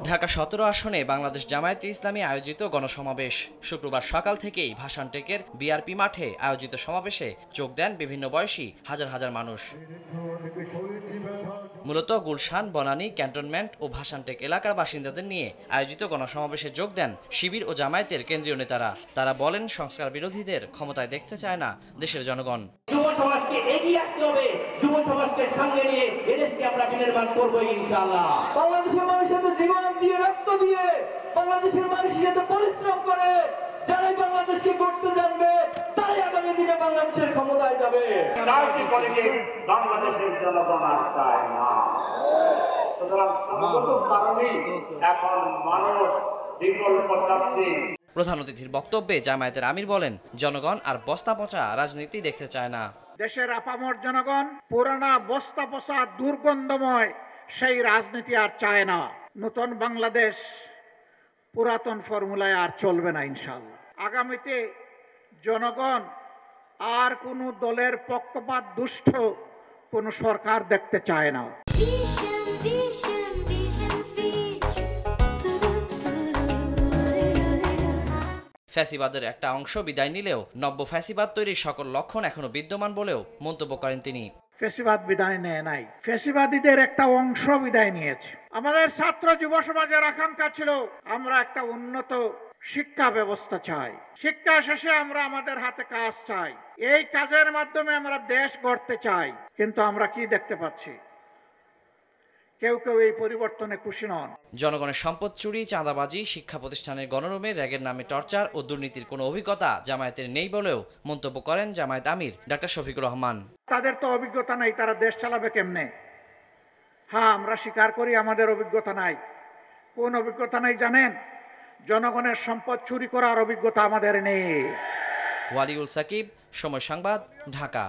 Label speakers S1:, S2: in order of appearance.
S1: ঢাকা ১৭ আসনে বাংলাদেশ জামায়াতে ইসলামী আয়োজিত গণসমাবেশ। শুক্রবার সকাল থেকেই ভাসানটেকের বিআরপি মাঠে আয়োজিত সমাবেশে যোগ দেন বিভিন্ন বয়সী হাজার হাজার মানুষ। মূলত গুলশান, বনানী, ক্যান্টনমেন্ট ও ভাসানটেক এলাকার বাসিন্দাদের নিয়ে আয়োজিত গণসমাবেশে যোগ দেন শিবির ও জামায়াতের কেন্দ্রীয় নেতারা। তারা বলেন, সংস্কার বিরোধীদের ক্ষমতায় দেখতে চায় না দেশের জনগণ।
S2: যুব সমাজকে এগিয়ে আসতে হবে, যুব সমাজকে সামনে নিয়ে এদেশকে আমরা বিনির্মাণ করবো ইনশাআল্লাহ। বাংলাদেশের মানুষের জীবন দিয়ে, রক্ত দিয়ে, বাংলাদেশের মানুষের সাথে পরিশ্রম করে যারাই বাংলাদেশকে করতে জানবে তারাই আগামী দিনে বাংলাদেশের ক্ষমতায় যাবে। বাংলাদেশের জনগণ আর চায় না। সুতরাং সর্বত কারণে এখন মানুষ বিকল্প চাচ্ছে।
S1: প্রধান অতিথির বক্তব্যে জামায়াতের আমির বলেন, জনগণ আর বস্তা পচা রাজনীতি দেখতে চায় না।
S3: দেশের আপামর জনগণ পুরানা বস্তা পচা দুর্গন্ধময় সেই রাজনীতি আর চায় না। নতুন বাংলাদেশ পুরাতন ফর্মুলায় আর চলবে না ইনশাআল্লাহ। আগামীতে জনগণ আর কোনো দলের পক্ষপাত দুষ্ট কোনো সরকার দেখতে চায় না।
S1: ফ্যাসিবাদের একটা অংশ বিদায় নিলেও নব্য ফ্যাসিবাদ তৈরির সকল লক্ষণ এখনো বিদ্যমান বলেও মন্তব্য করেন তিনি।
S3: ফ্যাসিবাদ বিদায় নেয় নাই, ফ্যাসিবাদীদের একটা অংশ বিদায় নিয়েছে। আমাদের ছাত্র যুব সমাজের আকাঙ্ক্ষা ছিল আমরা একটা উন্নত শিক্ষা ব্যবস্থা চাই, শিক্ষা শেষে আমরা আমাদের হাতে কাজ চাই, এই কাজের মাধ্যমে আমরা দেশ গড়তে চাই। কিন্তু আমরা কি দেখতে পাচ্ছি? কেউ কেউ এই পরিবর্তনে খুশি নন।
S1: জনগণের সম্পদ চুরি, চাঁদাবাজি, শিক্ষা প্রতিষ্ঠানের গণরুমে র্যাগের নামে টর্চার ও দুর্নীতির কোনো অভিজ্ঞতা জামায়াতের নেই বলেও মন্তব্য করেন জামায়াত আমির ডক্টর শফিকুর রহমান।
S3: তাদের তো অভিজ্ঞতা নাই, তারা দেশ চালাবে কেমনে? হ্যাঁ, আমরা স্বীকার করি আমাদের অভিজ্ঞতা নাই। কোন অভিজ্ঞতা নাই জানেন? জনগণের সম্পদ চুরি করার অভিজ্ঞতা আমাদের নেই।
S1: ওয়ালিউল সাকিব, সময় সংবাদ, ঢাকা।